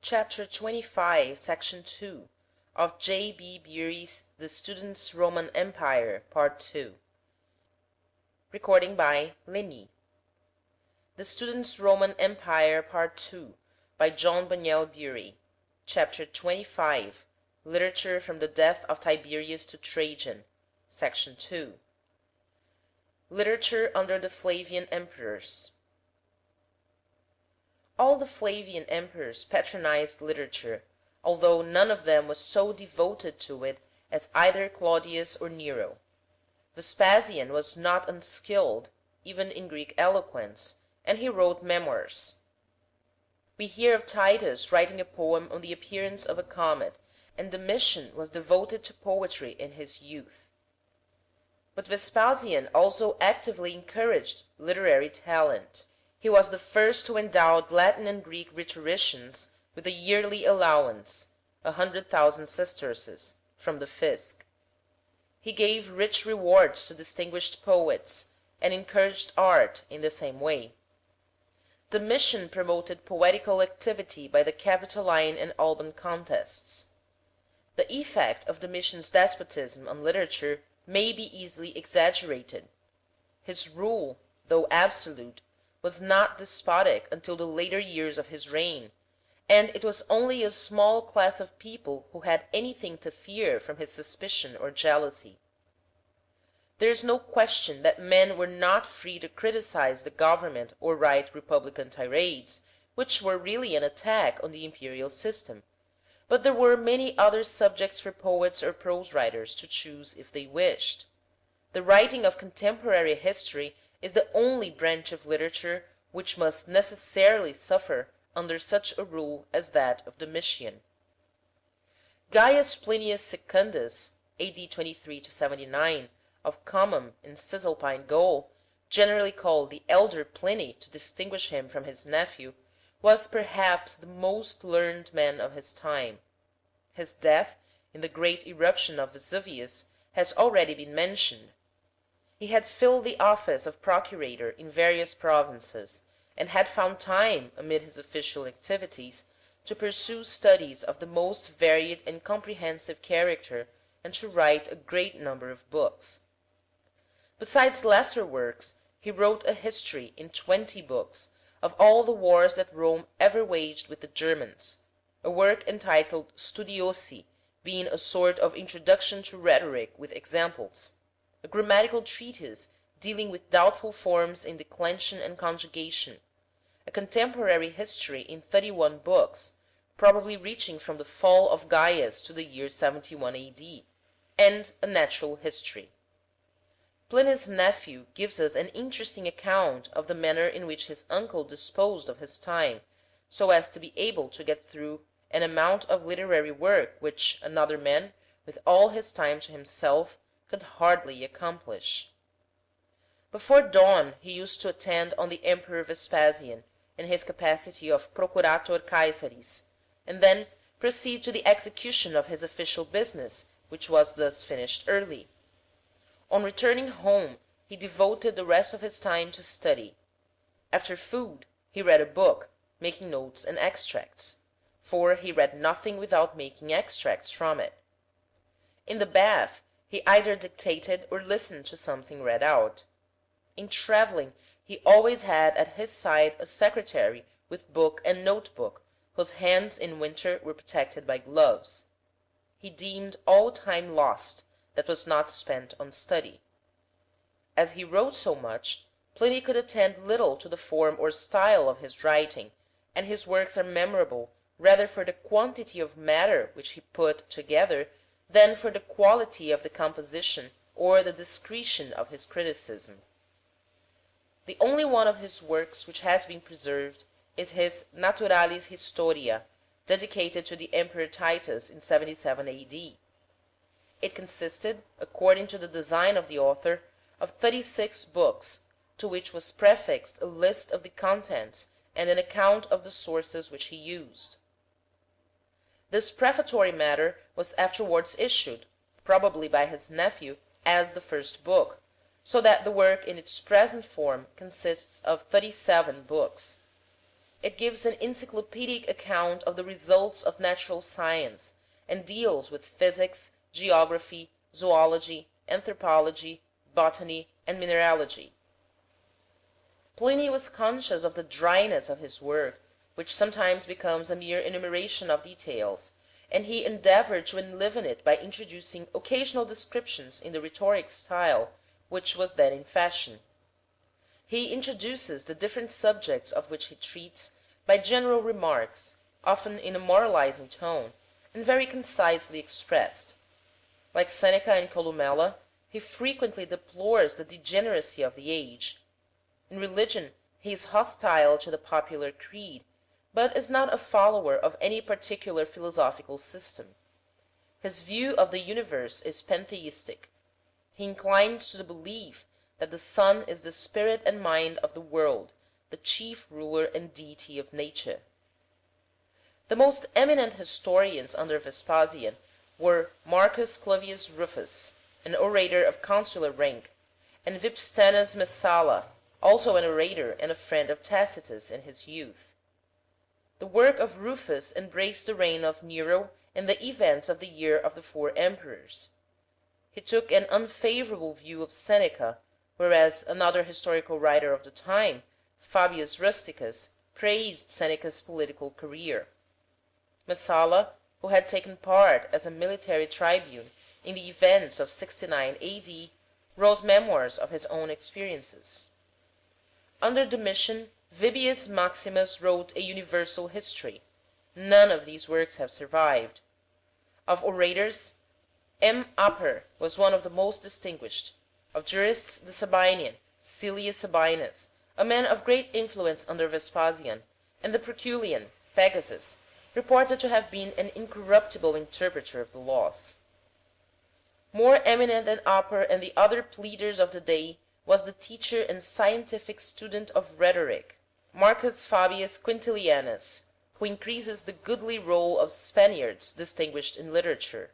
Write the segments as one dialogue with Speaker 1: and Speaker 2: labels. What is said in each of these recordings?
Speaker 1: Chapter 25, Section 2 of J.B. Bury's The Student's Roman Empire, Part 2. Recording by Lenny. The Student's Roman Empire, Part 2, by John Bagnell Bury. Chapter 25, Literature from the Death of Tiberius to Trajan, Section 2. Literature under the Flavian Emperors. All the Flavian emperors patronized literature, although none of them was so devoted to it as either Claudius or Nero. Vespasian was not unskilled, even in Greek eloquence, and he wrote memoirs. We hear of Titus writing a poem on the appearance of a comet, and Domitian was devoted to poetry in his youth. But Vespasian also actively encouraged literary talent. He was the first to endow Latin and Greek rhetoricians with a yearly allowance, 100,000 sesterces, from the fisc. He gave rich rewards to distinguished poets, and encouraged art in the same way. Domitian promoted poetical activity by the Capitoline and Alban contests. The effect of Domitian's despotism on literature may be easily exaggerated. His rule, though absolute, was not despotic until the later years of his reign, and it was only a small class of people who had anything to fear from his suspicion or jealousy. There is no question that men were not free to criticize the government or write republican tirades, which were really an attack on the imperial system, but there were many other subjects for poets or prose writers to choose if they wished. The writing of contemporary history is the only branch of literature which must necessarily suffer under such a rule as that of Domitian. Gaius Plinius Secundus, A.D. 23-79, of Comum in Cisalpine Gaul, generally called the elder Pliny to distinguish him from his nephew, was perhaps the most learned man of his time. His death, in the great eruption of Vesuvius, has already been mentioned. He had filled the office of procurator in various provinces, and had found time, amid his official activities, to pursue studies of the most varied and comprehensive character, and to write a great number of books. Besides lesser works, he wrote a history in 20 books of all the wars that Rome ever waged with the Germans, a work entitled Studiosi, being a sort of introduction to rhetoric with examples, a grammatical treatise dealing with doubtful forms in declension and conjugation, a contemporary history in 31 books, probably reaching from the fall of Gaius to the year 71 A.D., and a natural history. Pliny's nephew gives us an interesting account of the manner in which his uncle disposed of his time, so as to be able to get through an amount of literary work which another man, with all his time to himself, could hardly accomplish. Before dawn he used to attend on the Emperor Vespasian, in his capacity of Procurator Caesaris, and then proceed to the execution of his official business, which was thus finished early. On returning home he devoted the rest of his time to study. After food he read a book, making notes and extracts, for he read nothing without making extracts from it. In the bath he either dictated or listened to something read out. In travelling he always had at his side a secretary with book and notebook, whose hands in winter were protected by gloves. He deemed all time lost that was not spent on study. As he wrote so much, Pliny could attend little to the form or style of his writing, and his works are memorable rather for the quantity of matter which he put together than for the quality of the composition or the discretion of his criticism. The only one of his works which has been preserved is his Naturalis Historia, dedicated to the Emperor Titus in 77 A.D. It consisted, according to the design of the author, of 36 books, to which was prefixed a list of the contents and an account of the sources which he used. This prefatory matter was afterwards issued, probably by his nephew, as the first book, so that the work in its present form consists of 37 books. It gives an encyclopedic account of the results of natural science, and deals with physics, geography, zoology, anthropology, botany, and mineralogy. Pliny was conscious of the dryness of his work, which sometimes becomes a mere enumeration of details, and he endeavoured to enliven it by introducing occasional descriptions in the rhetoric style which was then in fashion. He introduces the different subjects of which he treats by general remarks, often in a moralizing tone, and very concisely expressed. Like Seneca and Columella, he frequently deplores the degeneracy of the age. In religion he is hostile to the popular creed, but is not a follower of any particular philosophical system. His view of the universe is pantheistic. He inclines to the belief that the sun is the spirit and mind of the world, the chief ruler and deity of nature. The most eminent historians under Vespasian were Marcus Clavius Rufus, an orator of consular rank, and Vipstanus Messala, also an orator and a friend of Tacitus in his youth. The work of Rufus embraced the reign of Nero and the events of the year of the 4 emperors. He took an unfavourable view of Seneca, whereas another historical writer of the time, Fabius Rusticus, praised Seneca's political career. Messala, who had taken part as a military tribune in the events of 69 A.D., wrote memoirs of his own experiences. Under Domitian, Vibius Maximus wrote a universal history. None of these works have survived. Of orators, M. Aper was one of the most distinguished. Of jurists, the Sabinian, Silius Sabinus, a man of great influence under Vespasian, and the Proculian, Pegasus, reported to have been an incorruptible interpreter of the laws. More eminent than Aper and the other pleaders of the day was the teacher and scientific student of rhetoric, Marcus Fabius Quintilianus, who increases the goodly roll of Spaniards distinguished in literature.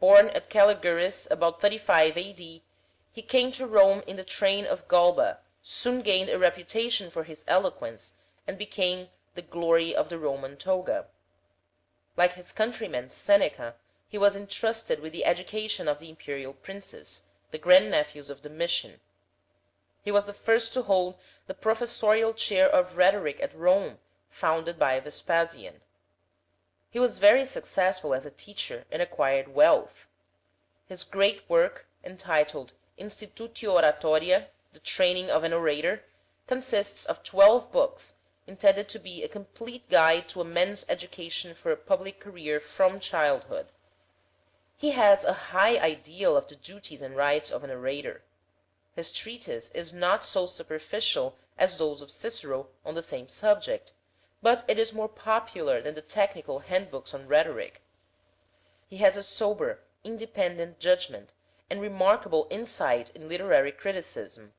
Speaker 1: Born at Caliguris about 35 A.D., he came to Rome in the train of Galba, soon gained a reputation for his eloquence, and became the glory of the Roman toga. Like his countryman Seneca, he was entrusted with the education of the imperial princes, the grandnephews of Domitian. He was the first to hold the professorial chair of rhetoric at Rome, founded by Vespasian. He was very successful as a teacher and acquired wealth. His great work, entitled Institutio Oratoria, the Training of an Orator, consists of 12 books, intended to be a complete guide to a man's education for a public career from childhood. He has a high ideal of the duties and rights of an orator. His treatise is not so superficial as those of Cicero on the same subject, but it is more popular than the technical handbooks on rhetoric. He has a sober, independent judgment, and remarkable insight in literary criticism.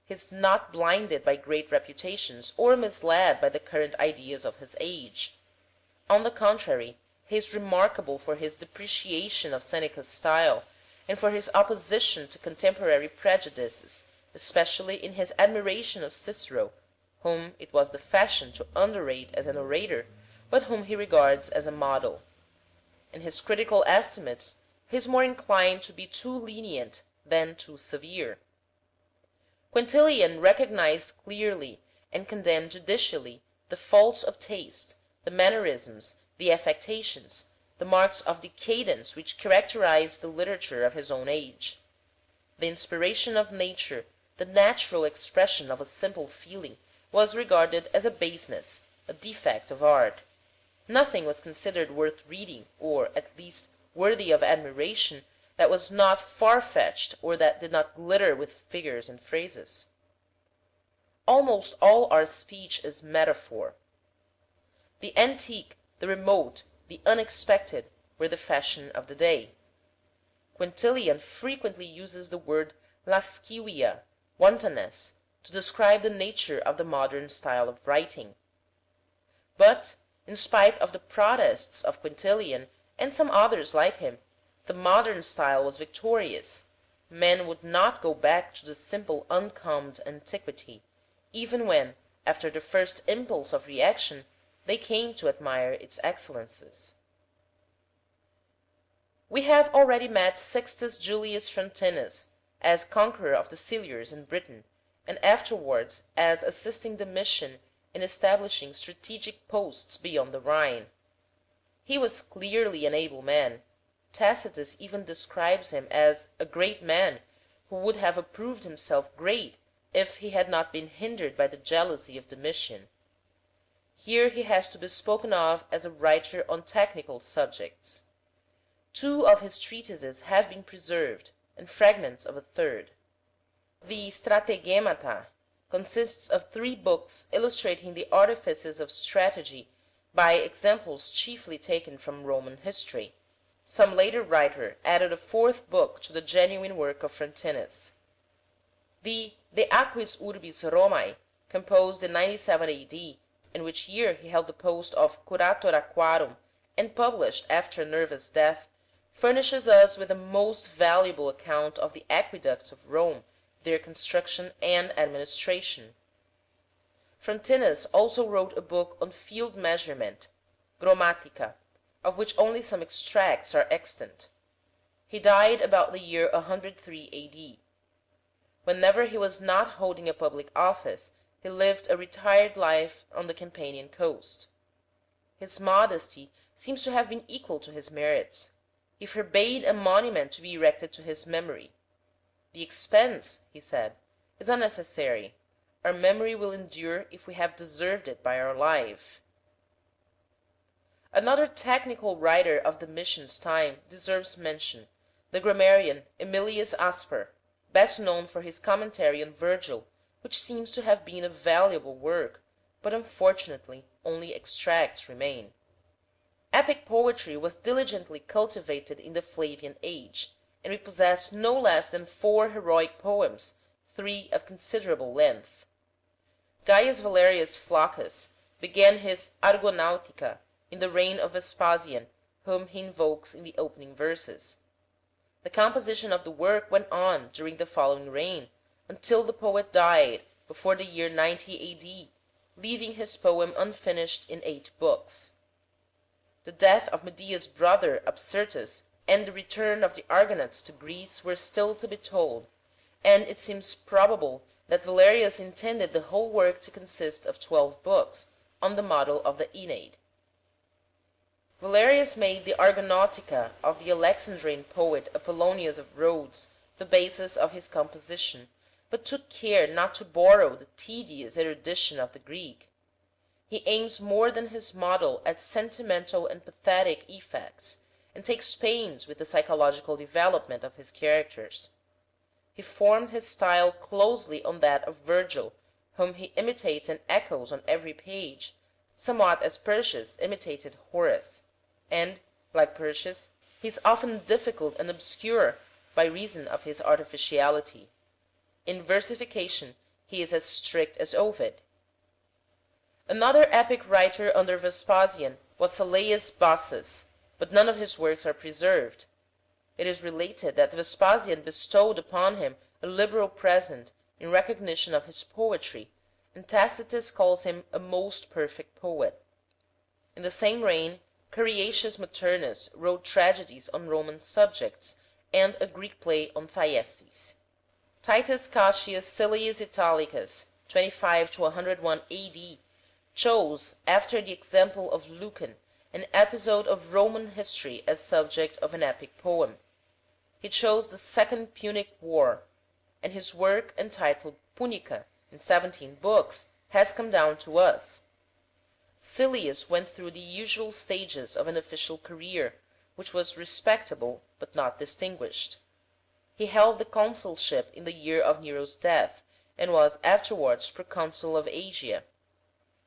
Speaker 1: He is not blinded by great reputations or misled by the current ideas of his age. On the contrary, he is remarkable for his depreciation of Seneca's style, and for his opposition to contemporary prejudices, especially in his admiration of Cicero, whom it was the fashion to underrate as an orator, but whom he regards as a model. In his critical estimates he is more inclined to be too lenient than too severe. Quintilian recognized clearly and condemned judicially the faults of taste, the mannerisms, the affectations, the marks of decadence which characterized the literature of his own age. The inspiration of nature, the natural expression of a simple feeling, was regarded as a baseness, a defect of art. Nothing was considered worth reading, or, at least, worthy of admiration, that was not far-fetched or that did not glitter with figures and phrases. Almost all our speech is metaphor. The antique, the remote, the unexpected were the fashion of the day. Quintilian frequently uses the word lascivia, wantonness, to describe the nature of the modern style of writing. But, in spite of the protests of Quintilian and some others like him, the modern style was victorious. Men would not go back to the simple uncombed antiquity, even when, after the first impulse of reaction, they came to admire its excellences. We have already met Sixtus Julius Frontinus as conqueror of the Silures in Britain, and afterwards as assisting Domitian in establishing strategic posts beyond the Rhine. He was clearly an able man. Tacitus even describes him as a great man who would have approved himself great if he had not been hindered by the jealousy of Domitian. Here he has to be spoken of as a writer on technical subjects. Two of his treatises have been preserved, and fragments of a third. The Strategemata consists of 3 books illustrating the artifices of strategy by examples chiefly taken from Roman history. Some later writer added a 4th book to the genuine work of Frontinus. The De Aquis Urbis Romae, composed in 97 A.D., in which year he held the post of Curator Aquarum, and published after Nerva's death, furnishes us with a most valuable account of the aqueducts of Rome, their construction and administration. Frontinus also wrote a book on field measurement, Grammatica, of which only some extracts are extant. He died about the year 103 A.D. Whenever he was not holding a public office, he lived a retired life on the Campanian coast. His modesty seems to have been equal to his merits. He forbade a monument to be erected to his memory. "The expense," he said, "is unnecessary. Our memory will endure if we have deserved it by our life." Another technical writer of Domitian's time deserves mention, the grammarian Aemilius Asper, best known for his commentary on Virgil, which seems to have been a valuable work, but unfortunately only extracts remain. Epic poetry was diligently cultivated in the Flavian age, and we possess no less than 4 heroic poems, 3 of considerable length. Gaius Valerius Flaccus began his Argonautica in the reign of Vespasian, whom he invokes in the opening verses. The composition of the work went on during the following reign, until the poet died before the year 90 A.D., leaving his poem unfinished in 8 books. The death of Medea's brother Absyrtus and the return of the Argonauts to Greece were still to be told, and it seems probable that Valerius intended the whole work to consist of 12 books, on the model of the Aeneid. Valerius made the Argonautica of the Alexandrine poet Apollonius of Rhodes the basis of his composition, but took care not to borrow the tedious erudition of the Greek. He aims more than his model at sentimental and pathetic effects, and takes pains with the psychological development of his characters. He formed his style closely on that of Virgil, whom he imitates and echoes on every page, somewhat as Persius imitated Horace, and, like Persius, he is often difficult and obscure by reason of his artificiality. In versification he is as strict as Ovid. Another epic writer under Vespasian was Salius Bassus, but none of his works are preserved. It is related that Vespasian bestowed upon him a liberal present in recognition of his poetry, and Tacitus calls him a most perfect poet. In the same reign, Cariacius Maternus wrote tragedies on Roman subjects, and a Greek play on Thyestes. Titus Cassius Silius Italicus, 25 to 101 A.D., chose, after the example of Lucan, an episode of Roman history as subject of an epic poem. He chose the Second Punic War, and his work, entitled Punica, in 17 books, has come down to us. Silius went through the usual stages of an official career, which was respectable but not distinguished. He held the consulship in the year of Nero's death, and was afterwards proconsul of Asia.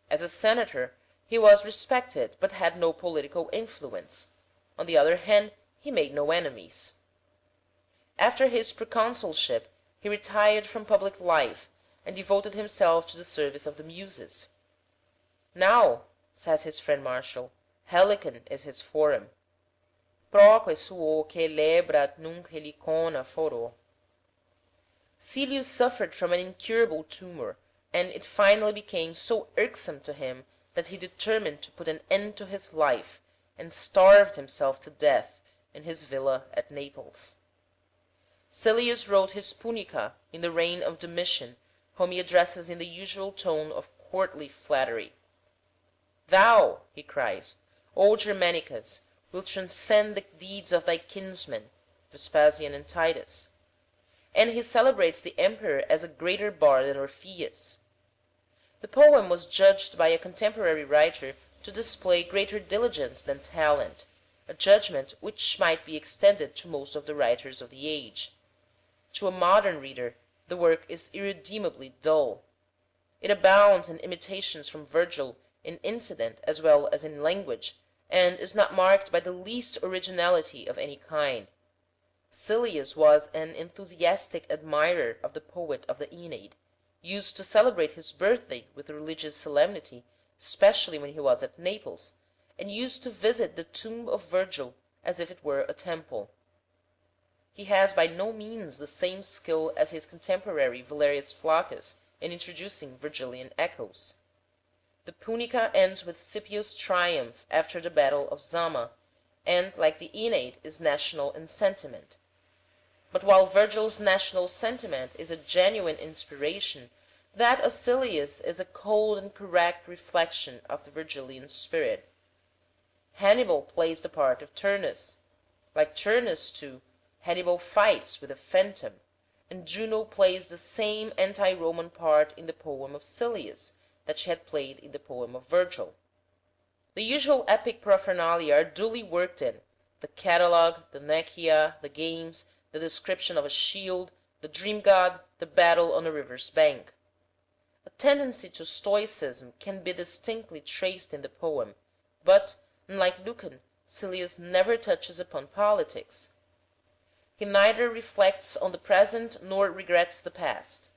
Speaker 1: As a senator he was respected, but had no political influence. On the other hand, he made no enemies. After his proconsulship he retired from public life, and devoted himself to the service of the Muses. "Now," says his friend Martial, "Helicon is his forum. Proque suo celebrat nunc Helicona foro." Celius suffered from an incurable tumor, and it finally became so irksome to him that he determined to put an end to his life, and starved himself to death in his villa at Naples. Silius wrote his Punica in the reign of Domitian, whom he addresses in the usual tone of courtly flattery. "Thou," he cries, "O Germanicus, wilt transcend the deeds of thy kinsmen, Vespasian and Titus," and he celebrates the emperor as a greater bard than Orpheus. The poem was judged by a contemporary writer to display greater diligence than talent, a judgment which might be extended to most of the writers of the age. To a modern reader the work is irredeemably dull. It abounds in imitations from Virgil in incident as well as in language, and is not marked by the least originality of any kind. Silius was an enthusiastic admirer of the poet of the Aeneid, used to celebrate his birthday with religious solemnity, especially when he was at Naples, and used to visit the tomb of Virgil as if it were a temple. He has by no means the same skill as his contemporary Valerius Flaccus in introducing Virgilian echoes. The Punica ends with Scipio's triumph after the battle of Zama, and, like the Aeneid, is national in sentiment. But while Virgil's national sentiment is a genuine inspiration, that of Silius is a cold and correct reflection of the Virgilian spirit. Hannibal plays the part of Turnus. Like Turnus, too, Hannibal fights with a phantom, and Juno plays the same anti-Roman part in the poem of Silius that she had played in the poem of Virgil. The usual epic paraphernalia are duly worked in: the catalogue, the Nekia, the games, the description of a shield, the dream god, the battle on a river's bank. A tendency to stoicism can be distinctly traced in the poem, but, unlike Lucan, Silius never touches upon politics. He neither reflects on the present nor regrets the past.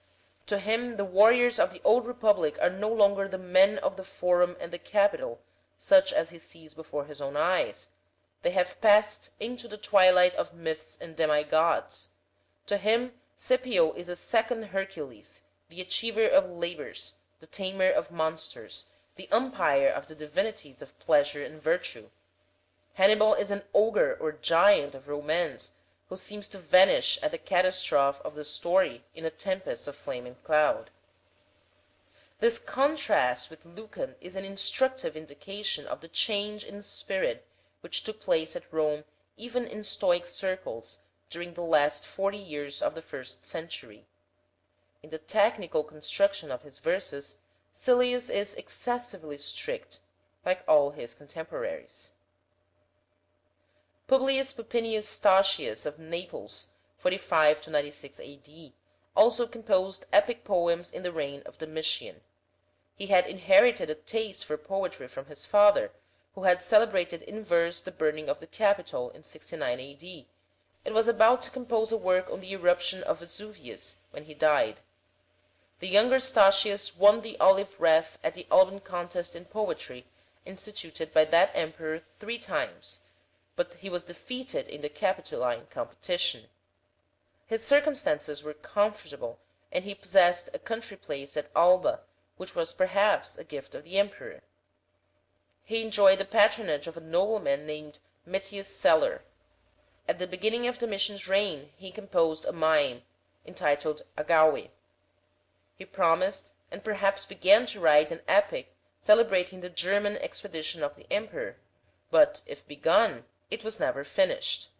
Speaker 1: To him the warriors of the old republic are no longer the men of the Forum and the Capitol, such as he sees before his own eyes. They have passed into the twilight of myths and demigods. To him Scipio is a second Hercules, the achiever of labours, the tamer of monsters, the umpire of the divinities of pleasure and virtue. Hannibal is an ogre or giant of romance, who seems to vanish at the catastrophe of the story in a tempest of flame and cloud. This contrast with Lucan is an instructive indication of the change in spirit which took place at Rome even in Stoic circles during the last 40 years of the first century. In the technical construction of his verses, Silius is excessively strict, like all his contemporaries. Publius Popinius Statius of Naples, 45 96 A.D., also composed epic poems in the reign of Domitian. He had inherited a taste for poetry from his father, who had celebrated in verse the burning of the Capitol in 69 A.D., and was about to compose a work on the eruption of Vesuvius when he died. The younger Statius won the olive wreath at the Alban contest in poetry, instituted by that emperor 3 times, but he was defeated in the Capitoline competition. His circumstances were comfortable, and he possessed a country place at Alba, which was perhaps a gift of the emperor. He enjoyed the patronage of a nobleman named Metius Celer. At the beginning of Domitian's reign he composed a mime, entitled Agawe. He promised, and perhaps began to write, an epic celebrating the German expedition of the emperor, but, if begun, it was never finished.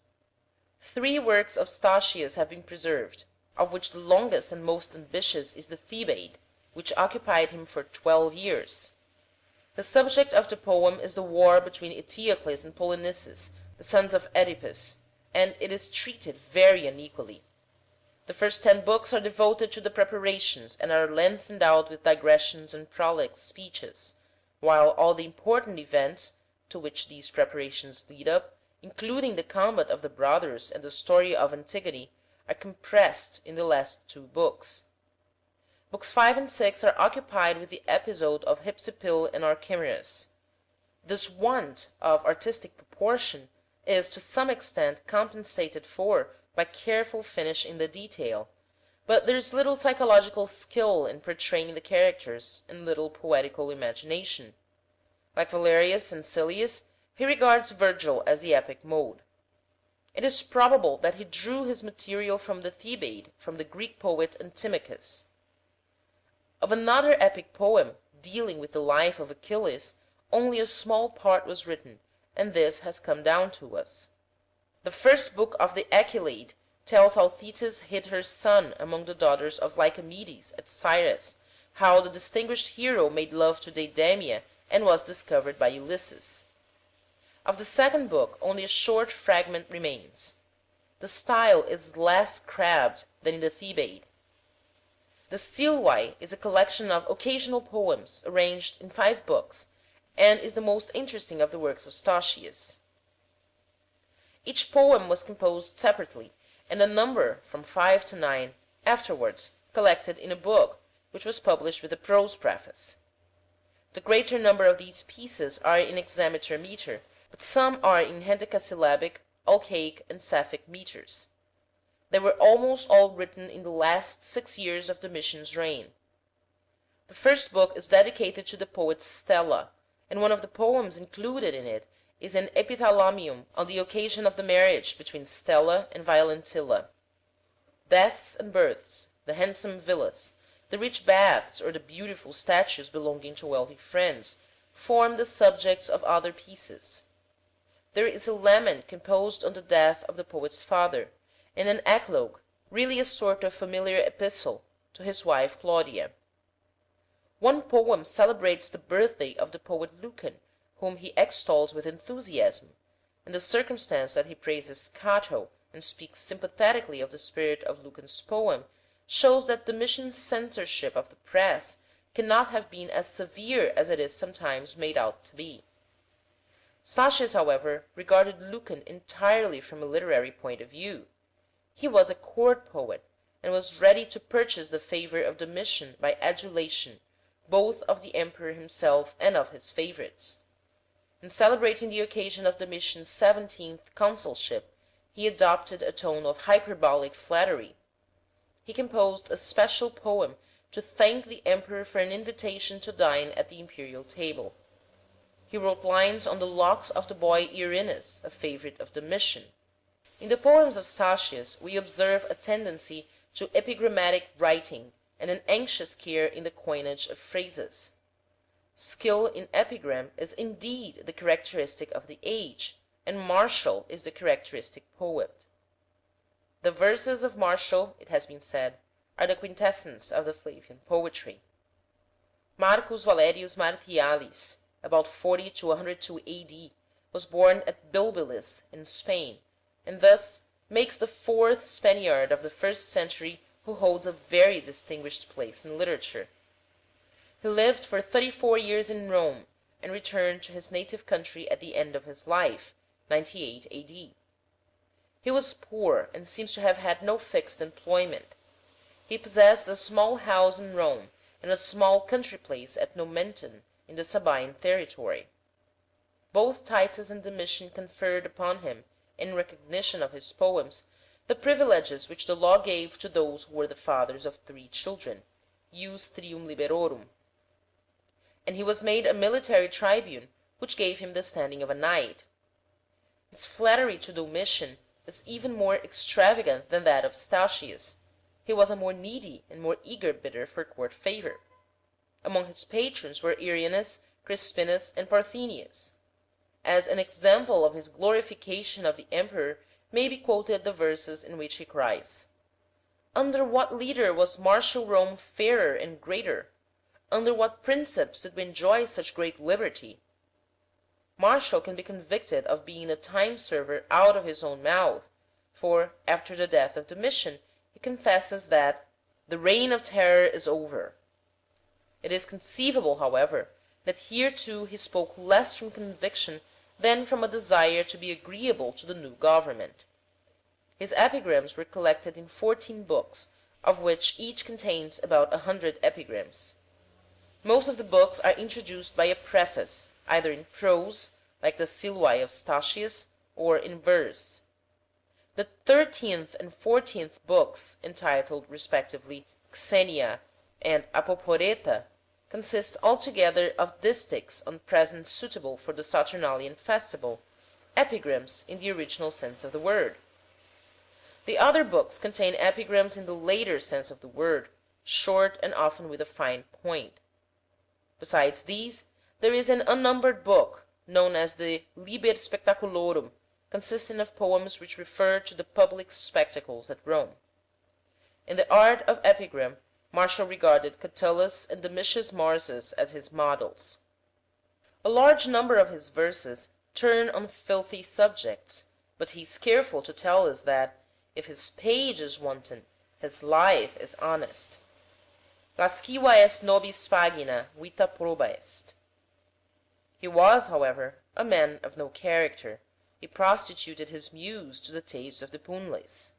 Speaker 1: 3 works of Statius have been preserved, of which the longest and most ambitious is the Thebaid, which occupied him for 12 years. The subject of the poem is the war between Eteocles and Polynices, the sons of Oedipus, and it is treated very unequally. The first 10 books are devoted to the preparations, and are lengthened out with digressions and prolix speeches, while all the important events, to which these preparations lead up, including the combat of the brothers and the story of Antigone, are compressed in the last 2 books. Books 5 and 6 are occupied with the episode of Hypsipyle and Archimerus. This want of artistic proportion is to some extent compensated for by careful finish in the detail, but there is little psychological skill in portraying the characters, and little poetical imagination. Like Valerius and Silius, he regards Virgil as the epic mode. It is probable that he drew his material from the Thebaid, from the Greek poet Antimachus. Of another epic poem, dealing with the life of Achilles, only a small part was written, and this has come down to us. The first book of the Aeschylade tells how Thetis hid her son among the daughters of Lycomedes at Cyrrhus, how the distinguished hero made love to Deidamia and was discovered by Ulysses. Of the second book only a short fragment remains. The style is less crabbed than in the Thebaid. The Silvae is a collection of occasional poems arranged in 5 books, and is the most interesting of the works of Statius. Each poem was composed separately, and a number, from 5 to 9, afterwards collected in a book, which was published with a prose preface. The greater number of these pieces are in hexameter meter, but some are in hendecasyllabic, alcaic, and Sapphic meters. They were almost all written in the last 6 years of Domitian's reign. The first book is dedicated to the poet Stella, and one of the poems included in it is an epithalamium on the occasion of the marriage between Stella and Violentilla. Deaths and births, the handsome villas, the rich baths, or the beautiful statues belonging to wealthy friends, form the subjects of other pieces. There is a lament composed on the death of the poet's father, and an eclogue, really a sort of familiar epistle, to his wife Claudia. One poem celebrates the birthday of the poet Lucan, whom he extols with enthusiasm, and the circumstance that he praises Cato and speaks sympathetically of the spirit of Lucan's poem shows that Domitian's censorship of the press cannot have been as severe as it is sometimes made out to be. Statius, however, regarded Lucan entirely from a literary point of view. He was a court poet, and was ready to purchase the favour of Domitian by adulation, both of the emperor himself and of his favourites. In celebrating the occasion of Domitian's 17th consulship, he adopted a tone of hyperbolic flattery. He composed a special poem to thank the emperor for an invitation to dine at the imperial table. He wrote lines on the locks of the boy Irinus, a favourite of Domitian. In the poems of Statius we observe a tendency to epigrammatic writing, and an anxious care in the coinage of phrases. Skill in epigram is indeed the characteristic of the age, and Martial is the characteristic poet. The verses of Martial, it has been said, are the quintessence of the Flavian poetry. Marcus Valerius Martialis, about 40 to 102 A.D., was born at Bilbilis in Spain, and thus makes the 4th Spaniard of the 1st century who holds a very distinguished place in literature. He lived for 34 years in Rome, and returned to his native country at the end of his life, 98 A.D. He was poor, and seems to have had no fixed employment. He possessed a small house in Rome, and a small country place at Nomentum, in the Sabine territory. Both Titus and Domitian conferred upon him, in recognition of his poems, the privileges which the law gave to those who were the fathers of 3 children, ius trium liberorum, and he was made a military tribune, which gave him the standing of a knight. His flattery to Domitian is even more extravagant than that of Statius. He was a more needy and more eager bidder for court favour. Among his patrons were Irinus, Crispinus, and Parthenius. As an example of his glorification of the emperor may be quoted the verses in which he cries: "Under what leader was martial Rome fairer and greater? Under what princeps did we enjoy such great liberty?" Martial can be convicted of being a time-server out of his own mouth, for, after the death of Domitian, he confesses that "the reign of terror is over." It is conceivable, however, that here too he spoke less from conviction than from a desire to be agreeable to the new government. His epigrams were collected in 14 books, of which each contains about 100 epigrams. Most of the books are introduced by a preface, either in prose, like the Silvae of Statius, or in verse. The 13th and 14th books, entitled respectively Xenia and Apoporeta, consist altogether of distichs on presents suitable for the Saturnalian festival, epigrams in the original sense of the word. The other books contain epigrams in the later sense of the word, short and often with a fine point. Besides these, there is an unnumbered book, known as the Liber Spectaculorum, consisting of poems which refer to the public spectacles at Rome. In the art of epigram, Martial regarded Catullus and Domitius Marsus as his models. A large number of his verses turn on filthy subjects, but he is careful to tell us that, if his page is wanton, his life is honest. Lasciva est nobis pagina, vita proba est. He was, however, a man of no character. He prostituted his muse to the taste of the punless.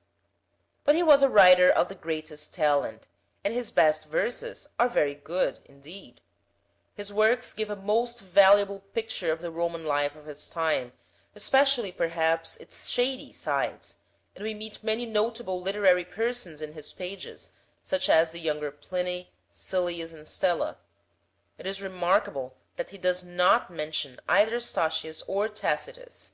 Speaker 1: But he was a writer of the greatest talent, and his best verses are very good indeed. His works give a most valuable picture of the Roman life of his time, especially perhaps its shady sides, and we meet many notable literary persons in his pages, such as the younger Pliny, Silius, and Stella. It is remarkable that he does not mention either Statius or Tacitus.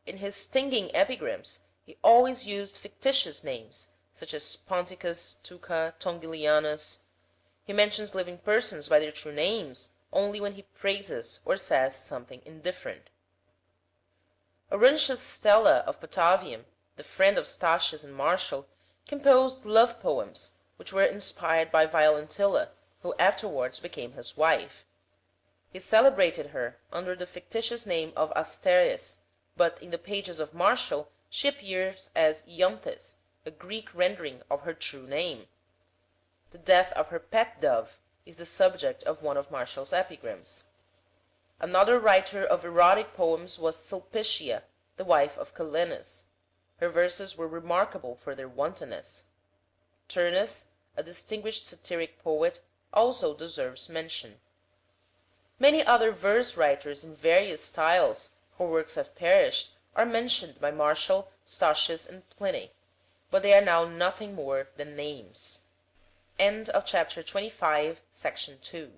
Speaker 1: In his stinging epigrams he always used fictitious names, such as Ponticus, Tuca, Tongilianus. He mentions living persons by their true names only when he praises or says something indifferent. Auruntius Stella of Patavium, the friend of Statius and Martial, composed love poems which were inspired by Violentilla, who afterwards became his wife. He celebrated her under the fictitious name of Asterius, but in the pages of Martial she appears as Ianthes, a Greek rendering of her true name. The death of her pet dove is the subject of one of Martial's epigrams. Another writer of erotic poems was Sulpicia, the wife of Calenus. Her verses were remarkable for their wantonness. Turnus, a distinguished satiric poet, also deserves mention. Many other verse writers in various styles, whose works have perished, are mentioned by Martial, Statius, and Pliny, but they are now nothing more than names. End of chapter 25, section 2.